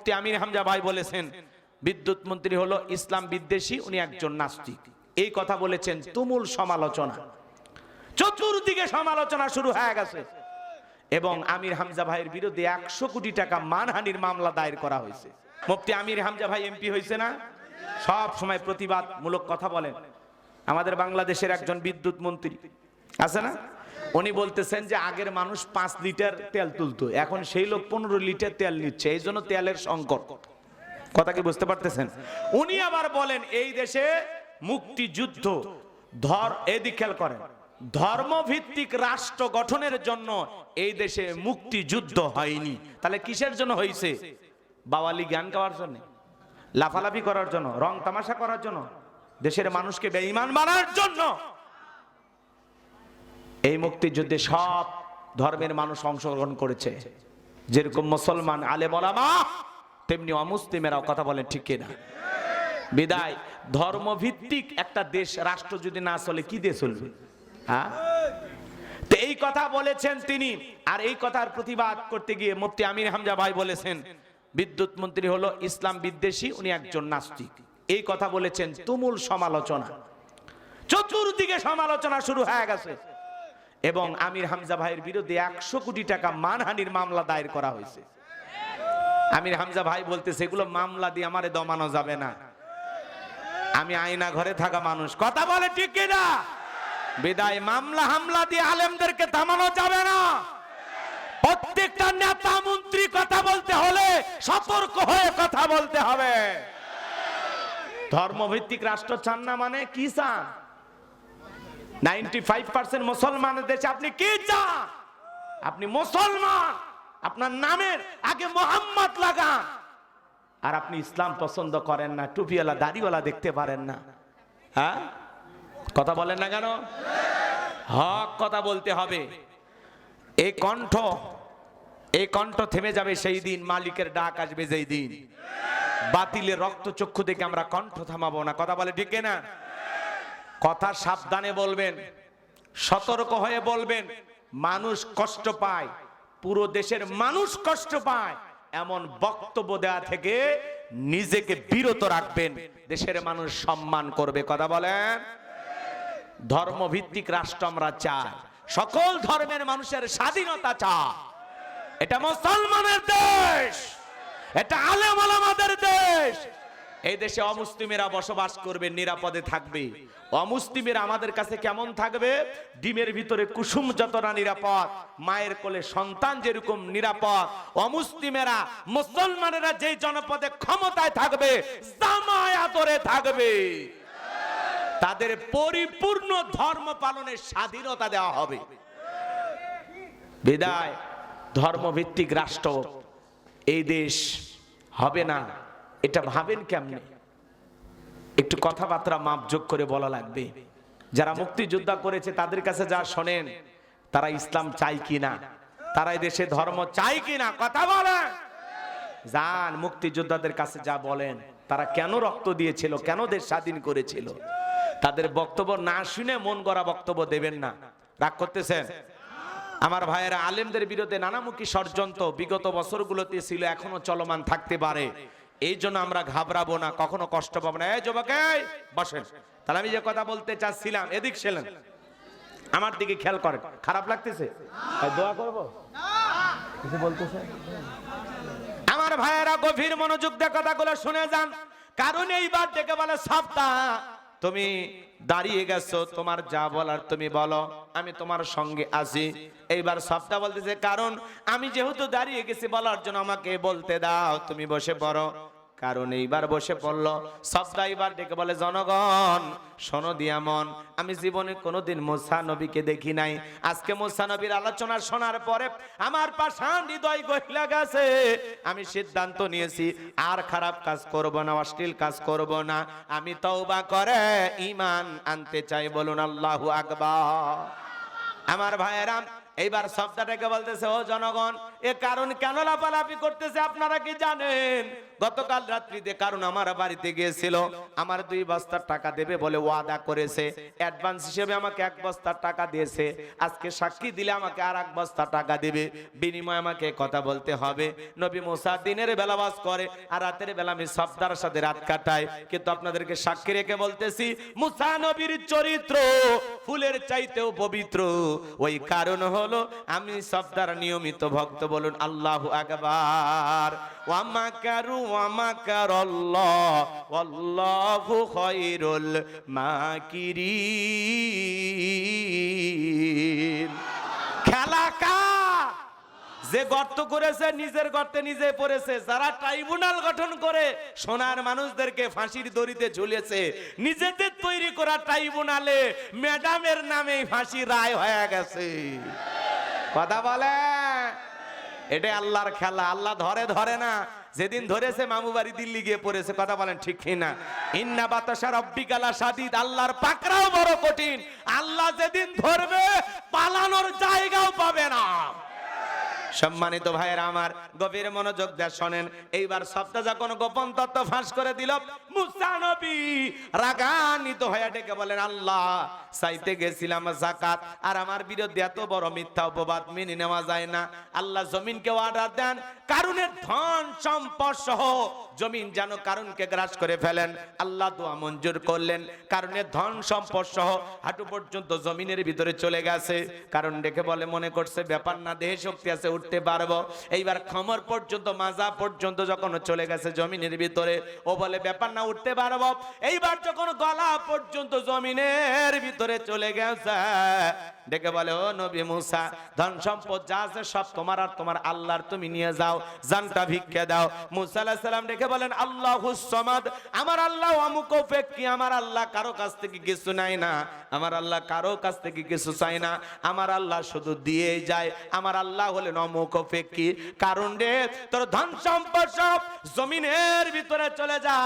মুফতি আমির হামজা ভাই বলেছেন বিদ্যুৎ মন্ত্রী হলো ইসলাম বিদ্বেষী, উনি একজন নাস্তিক। এই কথা বলেছেন, তুমুল সমালোচনা, চতুর্দিকে সমালোচনা শুরু হয়ে গেছে এবং আমির হামজা ভাইয়ের বিরুদ্ধে 100 কোটি টাকা মানহানির মামলা দায়ের করা হয়েছে। মুফতি আমির হামজা ভাই এমপি হয়েছে না, সব সময় প্রতিবাদমূলক কথা বলেন। আমাদের বাংলাদেশের একজন বিদ্যুৎ মন্ত্রী আছে না, উনি বলতেছেন যে আগের মানুষ 5 লিটার তেল তুলতো, এখন সেই লোক 15 লিটার তেল নিচ্ছে, এই জন্য তেলের সংকট। কথা কি বুঝতে পারতেছেন? উনি আবার বলেন এই দেশে মুক্তিযুদ্ধ এদিক খেয়াল করেন, ধর্মভিত্তিক রাষ্ট্র গঠনের জন্য এই দেশে মুক্তিযুদ্ধ হয়নি। তাহলে কিসের জন্য হয়েছে? বাওয়ালি জ্ঞান গাওয়ার জন্য, লাফালাফি করার জন্য, রং তামাশা করার জন্য, দেশের মানুষকে বেঈমান বানানোর জন্য। এই মুক্তিযুদ্ধে সব ধর্মের মানুষ অংশগ্রহণ করেছে, যেরকম মুসলমান আলেম ওলামা তেমনি অমুসলিমেরাও। কথা বলেন ঠিক কিনা? বিদায় ধর্মভিত্তিক একটা দেশ রাষ্ট্র যদি না চলে কি দিয়ে চলবে? হ্যাঁ, তো এই কথা বলেছেন তিনি। আর এই কথার প্রতিবাদ করতে গিয়ে মুফতি আমির হামজা ভাই বলেছেন বিদ্যুৎ মন্ত্রী হলো ইসলাম বিদ্বেষী, উনি একজন নাস্তিক। এই কথা বলেছেন, তুমুল সমালোচনা, চতুর্দিকে সমালোচনা শুরু হয়ে গেছে এবং আমির হামজা ভাইয়ের বিরুদ্ধে 100 কোটি টাকা মানহানির মামলা দায়ের করা হয়েছে। আমির হামজা ভাই বলতেছে এগুলো মামলা দিয়ে আমারে দমানো যাবে না, আমি আয়না ঘরে থাকা মানুষ। কথা বলে ঠিক কিনা? বিদায় মামলা হামলা দিয়ে আলেমদেরকে থামানো যাবে না। প্রত্যেকটা নেতা মন্ত্রী কথা বলতে হলে সতর্ক হয়ে কথা বলতে হবে। ধর্মভিত্তিক রাষ্ট্র চান না মানে কি চান? 95% মুসলমানের দেশে আপনি কি চান? আপনি মুসলমান, আপনার নামের আগে মোহাম্মদ লাগান, আর আপনি ইসলাম পছন্দ করেন না, টুপিওয়ালা দাড়িওয়ালা দেখতে পারেন না। হ্যাঁ, কথা বলেন না কেন? হক কথা বলতে হবে। এই কণ্ঠ থেমে যাবে সেই দিন, মালিকের ডাক আসবে যেই দিন। বাতিলের রক্ত চক্ষু দেখে আমরা কণ্ঠ থামাবো না। কথা বলে ঠিক না? কথা সাবধানে বলবেন, সতর্ক হয়ে বলবেন। মানুষ কষ্ট পায়, পুরো দেশের মানুষ কষ্ট পায়, এমন বক্তব্য দেওয়া থেকে নিজেকে বিরত রাখবেন, দেশের মানুষ সম্মান করবে। কথা বলেন। ধর্মভিত্তিক রাষ্ট্র আমরা চাই, সকল ধর্মের মানুষের স্বাধীনতা চাই। এটা মুসলমানের দেশ, এটা আলেম ওলামাদের দেশ। এই দেশে অমুসলিমেরা বসবাস করবে, নিরাপদে থাকবে। অমুসলিমেরা আমাদের কাছে কেমন থাকবে? ডিমের ভিতরে কুসুম যতটা নিরাপদ, মায়ের কোলে সন্তান যেরকম নিরাপদ, অমুসলিমেরা মুসলমানেরা যেই জনপদে ক্ষমতায় থাকবে, জামায় আদরে থাকবে, তাদের পরিপূর্ণ ধর্ম পালনের স্বাধীনতা দেওয়া হবে। বিদায় ধর্মভিত্তিক রাষ্ট্র এই দেশ হবে না, এটা ভাবেন কেমনে? একটু কথাবার্তা মাপযোগ করে বলা লাগবে। যারা মুক্তিযোদ্ধা করেছে তাদের কাছে যা শোনেন, তারা ইসলাম চাই কিনা, তারা এই দেশে ধর্ম চাই কিনা, কথা বলেন। যান মুক্তিযোদ্ধাদের কাছে যা বলেন, তারা কেন রক্ত দিয়েছিল, কেন দেশ স্বাধীন করেছিল, তাদের বক্তব্য না শুনে মন গড়া বক্তব্য দেবেন না। রাগ করতেছেন? আমার ভাইয়েরা, আলেমদের বিরুদ্ধে নানামুখী ষড়যন্ত্র বিগত বছরগুলোতে ছিল, এখনো চলমান থাকতে পারে। এই জন্য আমরা ঘাবড়াবো না, কখনো কষ্ট পাবো না। এই যুবক বসেন। তাহলে আমি যে কথা বলতে চাচ্ছিলাম, এদিক ছিলেন, আমার দিকে খেয়াল করেন। খারাপ লাগতেছে? দোয়া করবো? কিছু বলতেছে? আমার ভাইয়েরা গভীর মনোযোগ দিয়ে কথাগুলো শুনে যান, কারণ এইবার ডেকে বলে সাবধান, তুমি দাঁড়িয়ে গেছো, তোমার যা বলার তুমি বলো, আমি তোমার সঙ্গে আছি। এইবার সবটা বলতেছে, কারণ আমি যেহেতু দাঁড়িয়ে গেছি বলার জন্য আমাকে বলতে দাও, তুমি বসে পড়ো। কারণ এইবার বসে পড়লো সবটা। এইবার ডেকে বলে, জনগণ শোনো দিয়া মন, আমি জীবনে কোনোদিন মুসা নবীকে দেখি নাই। আজকে মুসা নবীর আলোচনা শোনার পরে আমার পাষাণ হৃদয় গহিলা গেছে। আমি সিদ্ধান্ত নিয়েছি আর খারাপ কাজ করব না, অশ্লীল কাজ করব না। আমি তওবা করে ঈমান আনতে চাই। বলুন আল্লাহু আকবার। আমার ভাইয়েরা, এইবার সবটাকে বলতেছে, ও জনগণ, এ কারণ কেন লাফালাফি করতেছে আপনারা কি জানেন? গতকাল রাত্রিতে কারণ আমার বাড়িতে গিয়েছিল, আমার 2 বস্তার টাকা দেবে বলে ওয়াদা করেছে, অ্যাডভান্স হিসেবে আমাকে 1 বস্তার টাকা দিয়েছে, আজকে সাক্ষী দিলে আমাকে আর 1 বস্তা টাকা দেবে, বিনিময়ে আমাকে কথা বলতে হবে। নবী মুসা দিনের বেলা বাস করে আর রাতের বেলা আমি সফদার সাথে রাত কাটাই, কিন্তু আপনাদেরকে সাক্ষী রেখে বলতেছি মুসা নবীর চরিত্র ফুলের চাইতেও পবিত্র। ওই কারণ হলো আমি সফদার নিয়মিত ভক্ত। বলুন আল্লাহু আকবার। ওয়া মাকারু ওয়া মাকারাল্লাহ ওয়াল্লাহু খায়রুল মাকিরিন। খেলা কার? যে গর্ত করেছে নিজের গর্তে নিজে পড়েছে, যারা ট্রাইব্যুনাল গঠন করে সোনার মানুষদেরকে ফাঁসির দড়িতে ঝুলিয়েছে, নিজেদের তৈরি করা ট্রাইব্যুনালে ম্যাডামের নামে ফাঁসি রায় হয়ে গেছে। কথা বলে, এটা আল্লাহর খেলা। আল্লাহ ধরে না, যেদিন ধরেছে মামু বাড়ি দিল্লি গিয়ে পড়েছে। কথা বলেন ঠিক কিনা? ইন্না বাতাসা রাব্বিকা লাশাদীদ, আল্লাহর পাকড়াও বড় কঠিন। আল্লাহ যেদিন ধরবে পালানোর জায়গাও পাবে না। সম্মানিত ভাইয়েরা আমার, গভীর মনোযোগ দিয়ে শোনেন। এইবার সবটা যখন গোপন তত্ত্ব ফাঁস করে দিল, মুসা নবী রাগান্বিত হয়ে ডেকে বলেন, আল্লাহ, চাইতে গেছিলাম যাকাত, আর আমার বিরুদ্ধে এত বড় মিথ্যা অপবাদ মেনে নেওয়া যায় না। আল্লাহ জমিনকে অর্ডার দেন, কারুনের ধন সম্পদ সহ জমিন যেন কারুনকে গ্রাস করে ফেলেন। আল্লাহ দোয়া মঞ্জুর করলেন, কারুনের ধন সম্পদ সহ হাঁটু পর্যন্ত জমিনের ভিতরে চলে গেছে। কারণ ডেকে বলে, মনে করছে ব্যাপার না, দেহে শক্তি আছে, উঠতে পারবো। এইবার খমর পর্যন্ত মাজা পর্যন্ত যখন চলে গেছে জমিনের ভিতরে, ও বলে ব্যাপার না, উঠতে পারবো। এইবার যখন গলা পর্যন্ত জমিনের ভিতরে চলে গেছে, ডেকে বলে, ও নবী মুসা, ধন সম্পদ যা আছে সব তোমার আর তোমার আল্লাহর, তুমি নিয়ে যাও, জানটা ভিক্ষা দাও। মুসা আলাইহিস সালাম ডেকে বলেন, আল্লাহুস সামাদ, আমার আল্লাহ অমুকফেকি, আমার আল্লাহ কারো কাছ থেকে কিছু নাই না, আমার আল্লাহ কারো কাছ থেকে কিছু চাই না, আমার আল্লাহ শুধু দিয়ে যায়। আমার আল্লাহ হলেন অমুকফেকি। কারণ রে, তোর ধন সম্পদ সব জমিনের ভিতরে চলে যা,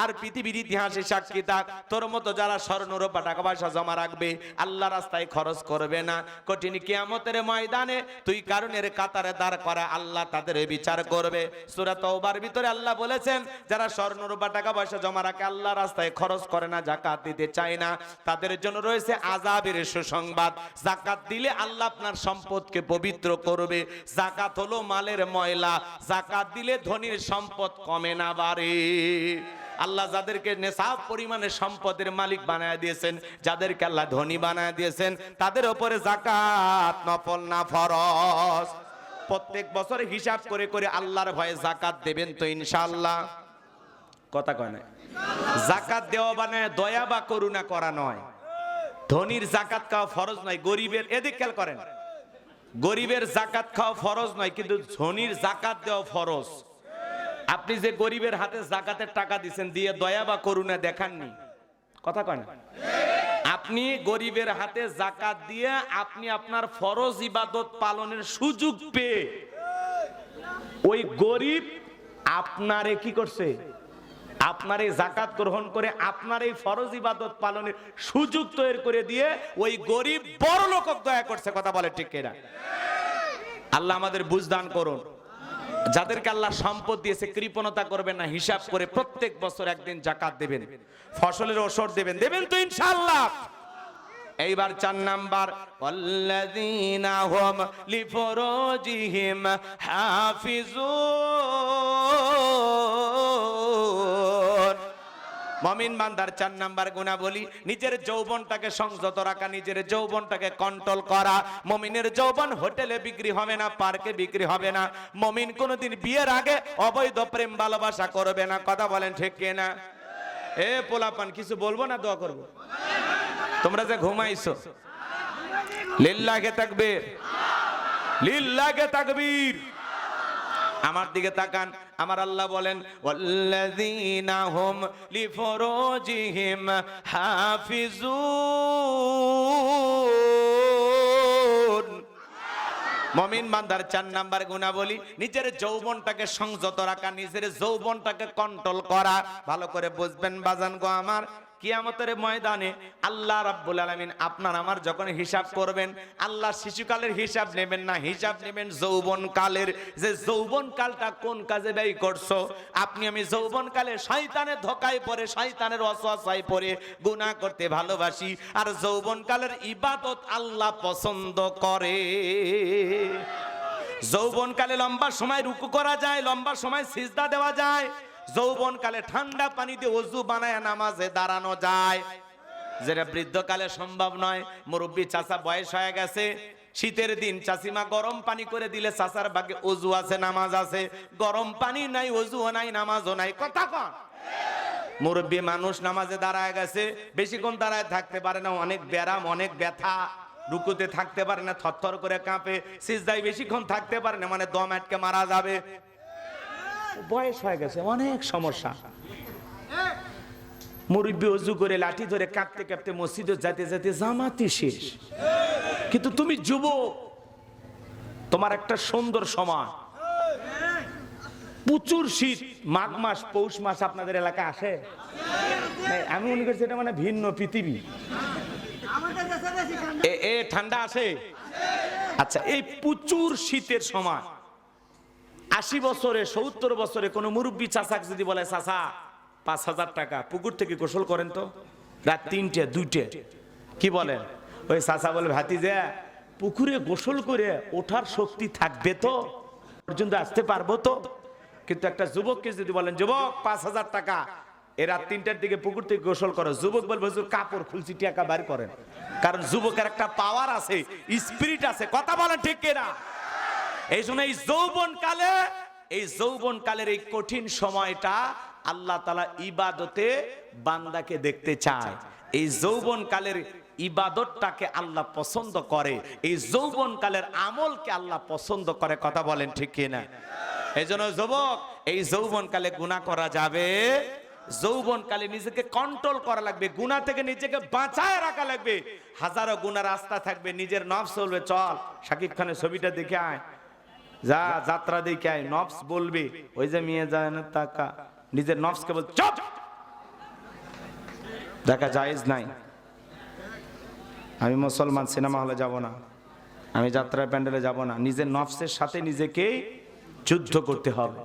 আর পৃথিবীর ইতিহাসে সাক্ষী থাক, তোর মতো যারা স্বর্ণ রূপা টাকা পয়সা জমা রাখবে, আল্লাহ রাস্তায় খরচ করবে না, কঠিন কিয়ামতের ময়দানে তুই কারণের কাতারে দাঁড় করা, আল্লাহ তাদের বিচার করবে। সূরা তাওবার ভিতরে আল্লাহ বলেছেন, যারা স্বর্ণ রূপা টাকা পয়সা জমা রাখে, আল্লাহ রাস্তায় খরচ করে না, যাকাত দিতে চায় না, তাদের জন্য রয়েছে আযাবের সুসংবাদ। যাকাত দিলে আল্লাহ আপনার সম্পদকে পবিত্র করবে। যাকাত হলো মালের ময়লা, যাকাত দিলে ধনীর সম্পদ কমে না, বাড়ে। আল্লাহ যাদেরকে নেশাব পরিমাণে সম্পদের মালিক বানায় দিয়েছেন, যাদেরকে আল্লাহ ধনী বানায় দিয়েছেন, তাদের উপরে যাকাত নফল না ফরজ। প্রত্যেক বছর হিসাব করে করে আল্লাহর ভয়ে যাকাত দেবেন তো ইনশাআল্লাহ? কথা কয় না। যাকাত দেওয়া মানে দয়া বা করুণা করা নয়। ধনীর যাকাত খাওয়া ফরজ নয়, গরিবের, এদিক খেয়াল করেন, গরিবের যাকাত খাওয়া ফরজ নয়, কিন্তু ধনীর যাকাত দেওয়া ফরজ। আপনি যে গরিবের হাতে যাকাতের টাকা দিচ্ছেন, দিয়ে দয়া বা করুণা দেখাননি। কথা কয় না। আপনি গরিবের হাতে যাকাত দিয়ে আপনি আপনার ফরজ ইবাদত পালনের সুযোগ পেয়ে ওই গরিব আপনারে কি করছে? আপনার এই যাকাত গ্রহণ করে আপনার এই ফরজ ইবাদত পালনের সুযোগ তৈরি করে দিয়ে ওই গরিব বড় লোক দয়া করছে। কথা বলে ঠিক কিনা? আল্লাহ আমাদের বুঝদান করুন। যাদেরকে আল্লাহ সম্পদ দিয়েছে, কৃপণতা করবেন না, হিসাব করে প্রত্যেক বছর একদিন যাকাত দেবেন, ফসলের ওষুধ দেবেন, দেবেন তো ইনশাআল্লাহ। এইবার 4 নাম্বার, ওয়াল্লাযীনা হুম লিফুরুজিহিম হাফিজুন। মুমিন বান্দার 4 নাম্বার গুণাবলী, নিজের যৌবনটাকে সংযত রাখা, নিজের যৌবনটাকে কন্ট্রোল করা। মুমিনের যৌবন হোটেলে বিক্রি হবে না, পার্কে বিক্রি হবে না। মুমিন কোনোদিন বিয়ের আগে অবৈধ প্রেম ভালোবাসা করবে না। কথা বলেন ঠিক কিনা? এ পোলাপান, কিছু বলবো না, দোয়া করবো? তোমরা যে ঘুমাইছো, লিল্লাহে তাকবীর, লিল্লাহে তাকবীর। আমার দিকে তাকান। আমার আল্লাহ বলেন, ওয়াল্লাযীনা হুম লিফুরুজিহিম হাফিজুন। মুমিন বান্দার 4 নাম্বার গুণাবলী, নিজের যৌবনটাকে সংযত রাখা, নিজের যৌবনটাকে কন্ট্রোল করা। ভালো করে বুঝবেন বাজান গো আমার, কিয়ামতের ময়দানে আল্লাহ রাব্বুল আলামিন আপনার আমার যখন হিসাব করবেন, আল্লাহ শিশুকালের হিসাব নেবেন না, হিসাব নেবেন যৌবনকালের, যে যৌবনকালটা কোন কাজে ব্যয় করছো। আপনি আমি যৌবনকালে শয়তানের ধোঁকায় পড়ে, শয়তানের ওয়াসওয়াসায় পড়ে গুনাহ করতে ভালোবাসি, আর যৌবনকালের ইবাদত আল্লাহ পছন্দ করে। যৌবনকালে লম্বা সময় রুকু করা যায়, লম্বা সময় সিজদা দেওয়া যায়, যৌবনকালে ঠান্ডা পানিতে ওযু বানায় নামাজে দাঁড়ানো যায়, যেটা বৃদ্ধকালে সম্ভব নয়। মুরব্বী চাচা বয়স হয়ে গেছে, শীতের দিন চাচিমা গরম পানি করে দিলে চাচার ভাগে ওযু আছে, নামাজ আছে, গরম পানি নাই, ওযুও নাই, নামাজও নাই, কথা কন। মুরব্বী মানুষ নামাজে দাঁড়ায় গেছে, বেশিক্ষণ দাঁড়ায় থাকতে পারে না, অনেক ব্যারাম, অনেক ব্যথা, রুকুতে থাকতে পারে না, থরথর করে কাঁপে, সিজদায় বেশিক্ষণ থাকতে পারে না, মানে দম আটকে মারা যাবে, বয়স হয়ে গেছে, অনেক সমস্যা। মুরব্বী ওযু করে লাঠি ধরে কাঁপতে কাঁপতে মসজিদে যেতে যেতে জামাতি শেষ, কিন্তু তুমি যুবক, তোমার একটা সুন্দর সময়, প্রচুর শীত, মাঘ মাস, পৌষ মাস আপনাদের এলাকায় আসে? আমি মনে করছি এটা মানে ভিন্ন পৃথিবী। এ ঠান্ডা আসে? আচ্ছা, এই প্রচুর শীতের সময় 80 বছরে 70 বছরে কোন মুরব্বী চাচাক যদি বলে, চাচা 5000 টাকা পুকুর থেকে গোসল করেন তো, রাত 3টে 2টে, কি বলেন? ওই চাচা বলে, ভাতিজা পুকুরে গোসল করে ওঠার শক্তি থাকবে তো, পর্যন্ত আসতে পারবো তো? কিন্তু একটা যুবককে যদি বলেন, যুবক 5000 টাকা, এ রাত 3টার দিকে পুকুর থেকে গোসল করো, যুবক বলবে, হুজুর কাপড় খুলছি, টাকা বের করেন। কারণ যুবকের একটা পাওয়ার আছে, স্পিরিট আছে, কথা বলেন ঠিক কিনা? এই জন্য এই যৌবনকালের এই কঠিন সময়টা আল্লাহ তাআলা ইবাদতে বান্দাকে দেখতে চায়। এই যৌবনকালের ইবাদতটাকে আল্লাহ পছন্দ করে, এই যৌবনকালের আমলকে আল্লাহ পছন্দ করে, কথা বলেন ঠিক কিনা? এই জন্য যুবক, এই যৌবনকালে গুনাহ করা যাবে, যৌবনকালে নিজেকে কন্ট্রোল করা লাগবে, গুনাহ থেকে নিজেকে বাঁচায় রাখা লাগবে। হাজারো গুনাহ রাস্তা থাকবে, নিজের নফস বলবে, চল শাকিব খানের ছবিটা দেখে আয়, যা যাত্রা দেখে আয়, নফস বলবে, ওই যে মেয়ে যায় না টাকা, নিজের নফসকে বল চুপ, দেখা জায়েজ নাই, আমি মুসলমান, সিনেমা হলে যাব না, আমি যাত্রার প্যান্ডেলে যাব না। নিজের নফসের সাথে নিজেকে যুদ্ধ করতে হবে,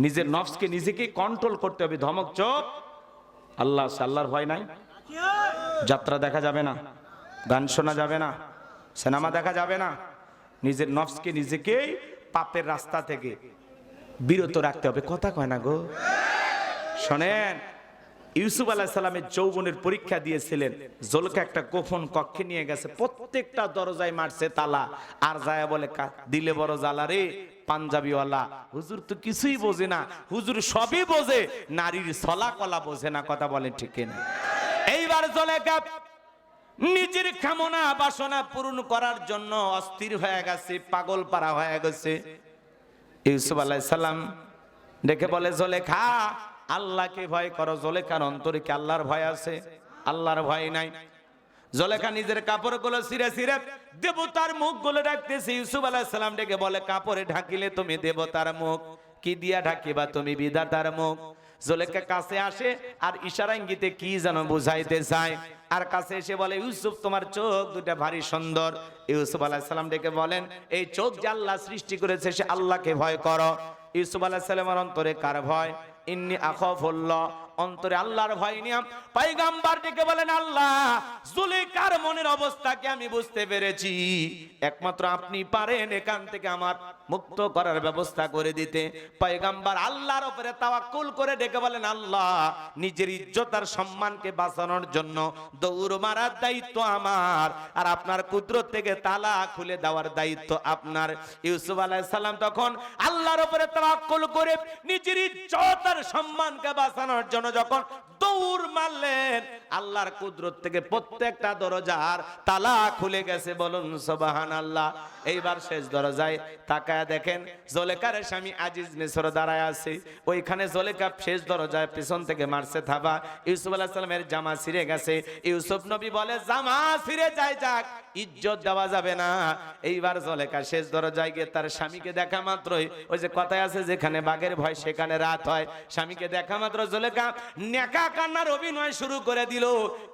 নিজের নফসকে নিজেকে কন্ট্রোল করতে হবে। ধমক চোপ, আল্লাহর ভয় নাই, যাত্রা দেখা যাবে না, গান শোনা যাবে না, সিনেমা দেখা যাবে না, নিজের নফসকে নিজেকে পাপের রাস্তা থেকে বিরত রাখতে হবে, কথা কয় না গো? শোনেন, ইউসুফ আলাইহিস সালামের যৌবনের পরীক্ষা দিয়েছিলেন, জুলেখা একটা গোপন কক্ষে নিয়ে গেছে, প্রত্যেকটা দরজায় মারছে তালা, আর যায় বলে, দিলে বড় জ্বালা রে পাঞ্জাবিওয়ালা, হুজুর তো কিছুই বোঝে না, হুজুর সবই বোঝে, নারীর ছলা কলা বোঝে না, কথা বলেন ঠিক কিনা? এইবার জুলেখা নিজের কামনা বাসনা পূরণ করার জন্য অস্থির হয়ে গেছে, পাগল পারা হয়ে গেছে। ইউসুফ আলাইহিস সালাম দেখে বলে, জুলেখা আল্লাহকে ভয় করো। জুলেখার অন্তরে কি আল্লাহর ভয় আছে? আল্লাহর ভয় নাই। জুলেখা নিজের কাপড়গুলো ছিঁড়ে ছিঁড়ে দেবতার মুখগুলো ঢাকতেছে। ইউসুফ আলাইহিস সালাম ডেকে বলে, কাপড়ে ঢাকিলে তুমি দেবতার মুখ, কি দিয়া ঢাকিবা তুমি বিধাতার মুখ? জুলেখা কাছে আসে আর ইশারা ইঙ্গিতে কি যেন বুঝাইতে চায়, আর কাছে এসে বলে, ইউসুফ তোমার চোখ দুটা ভারী সুন্দর। ইউসুফ আলাইহিস সালাম ডেকে বলেন, এই চোখ যে আল্লাহ সৃষ্টি করেছে, সে আল্লাহকে ভয় করো। ইউসুফ আলাইহিস সালামের অন্তরে কার ভয়? ইন্নী আখাফুল্লাহ, অন্তরে আল্লাহর ভয় নিয়ে পয়গম্বর ডেকে বলেন, আল্লাহ জুলেখার মনের অবস্থাকে আমি বুঝতে পেরেছি, একমাত্র আপনি পারেন এখান থেকে আমার মুক্ত করার ব্যবস্থা করে দিতে। পয়গম্বর আল্লাহর উপরে তাওয়াক্কুল করে ডেকে বলেন, আল্লাহ নিজের ইজ্জত আর সম্মানকে বাঁচানোর জন্য দৌড় মারার দায়িত্ব আমার, আর আপনার কুদরত থেকে তালা খুলে দেওয়ার দায়িত্ব আপনার। ইউসুফ আলাইহিস সালাম তখন আল্লাহর উপরে তাওয়াক্কুল করে নিজের ইজ্জত আর সম্মানকে বাঁচানোর জন্য যখন দৌড় মারলেন, আল্লাহর কুদরত থেকে প্রত্যেকটা দরজার তালা খুলে গেছে, বলুন সুবহানাল্লাহ। এইবার শেষ দরজায় তাকায় দেখেন জুলেখার স্বামী আজিজ মিসর দাঁড়ায় আছে, ওইখানে জুলেখা শেষ দরজায় পিছন থেকে মারছে থাবা। ইউসুফ আলাইহিস সালামের জামা ছিঁড়ে গেছে। ইউসুফ নবী বলে, জামা ছিঁড়ে যায় যাক, ইজ্জত দেওয়া যাবে না। এইবার জুলেখা শেষ দরজায় গিয়ে তার স্বামীকে দেখা মাত্রই, ওই যে কথায় আছে, যেখানে বাঘের ভয় সেখানে রাত হয়, স্বামীকে দেখা মাত্র জুলেখা নেকা কান্নার অভিনয় শুরু করে দিল।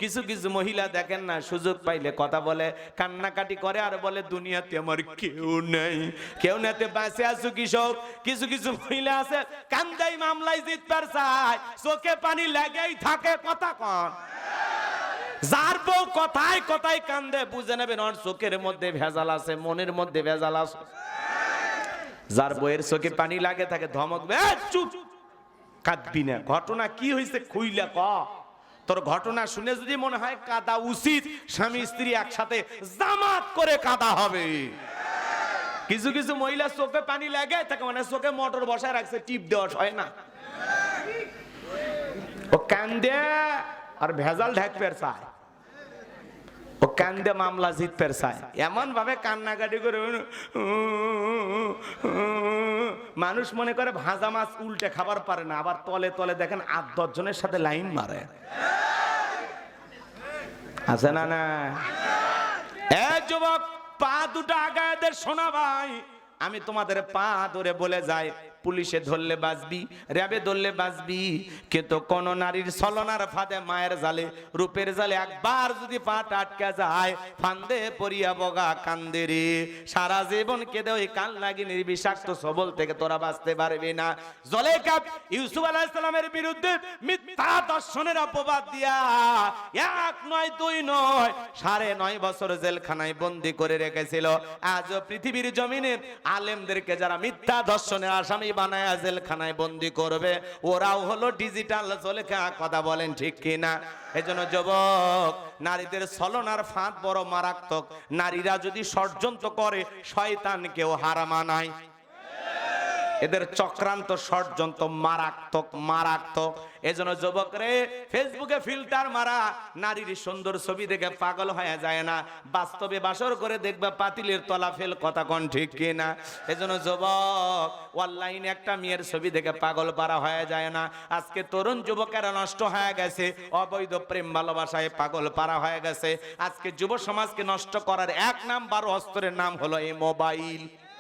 কিছু কিছু মহিলা দেখেন না, সুযোগ পাইলে কথা বলে, কান্নাকাটি করে আর বলে দুনিয়াতে আমার কেউ নাই, কেউ নাতে বাঁচে আছো কৃষক। কিছু কিছু মহিলা আছে কান্দাই মামলায় জিতবার চায়, চোখে পানি লাগেই থাকে। কথা কন, যার বউ কথায় কথায় কান্দে বুঝে নেবেন ওর চোখের মধ্যে ভেজাল আছে, মনের মধ্যে ভেজাল আছে। যার বউয়ের চোখে পানি লাগে তাকে ধমক দে, চুপ কাঁদবি না। ঘটনা কি হয়েছে খুইলা ক। তোর ঘটনা শুনে যদি মনে হয় কাঁদা উচিত, স্বামী স্ত্রী একসাথে জামাত করে কাঁদা হবে। কিছু কিছু মহিলা চোখে পানি লাগে তাকে মানে চোখে মোটর বসায় রাখছে, টিপ দেওয়া হয় না। ও কান্দে আর ভেজাল ঢাকপের চায়, ও কান্দে মামলা জিতপের চায়। এমন ভাবে কান্নাকাটি করে মানুষ মনে করে ভাজা মাছ উল্টে খাবার পারে না, আবার তলে তলে দেখেন 8-10 জনের সাথে লাইন মারে। আছে না না? এ যুবক, পা দুটো আগায়দের শোনা ভাই, আমি তোমাদের পা ধরে বলে যাই, পুলিশে ধরলে বাঁচবি, র্যাবে ধরলে বাঁচবি, কিন্তু কোন নারীর ছলনার ফাঁদে, মায়ের জালে, রূপের জালে একবার যদি পাটা আটকে যায়, ফান্দে পড়িয়া বগা কান্দে রে। সারা জীবন কেঁদে ওই কান লাগিনীর বিষাক্ত সবল থেকে তোরা বাঁচতে পারবি না। জুলেখা ইউসুফ আলাইহিস সালামের বিরুদ্ধে মিথ্যা দর্শনের অপবাদ দিয়া 1 নয় 2 নয় 9.5 বছর জেলখানায় বন্দী করে রেখেছিল। আজও পৃথিবীর জমিনে আলেমদেরকে যারা মিথ্যা দর্শনের আসামি বানায় জেলখানায় বন্দী করবে, ওরাও হলো ডিজিটাল জুলেখা। কথা বলেন ঠিক কিনা? এজন্য যুবক, নারীদের ছলনার ফাঁদ বড় মারাত্মক। নারীরা যদি ষড়যন্ত্র করে, শয়তানকেও হার মানায়। এদের চক্রান্ত ষড়যন্ত্র মারাত্মক মারাত্মক। এজন্য যুবক রে, ফেসবুকে ফিল্টার মারা নারীর সুন্দর ছবি দেখে পাগল হয়ে যায় না, বাস্তবে বাসর করে দেখবে পাতিলের তলা ফেল। কথা কোন ঠিক কিনা? এজন্য যুবক, অনলাইনে একটা মেয়ের ছবি দেখে পাগল পারা হয়ে যায় না। আজকে তরুণ যুবকেরা নষ্ট হয়ে গেছে, অবৈধ প্রেম ভালোবাসায় পাগল পারা হয়ে গেছে। আজকে যুব সমাজকে নষ্ট করার 1 নাম্বার অস্ত্রের নাম হলো এই মোবাইল।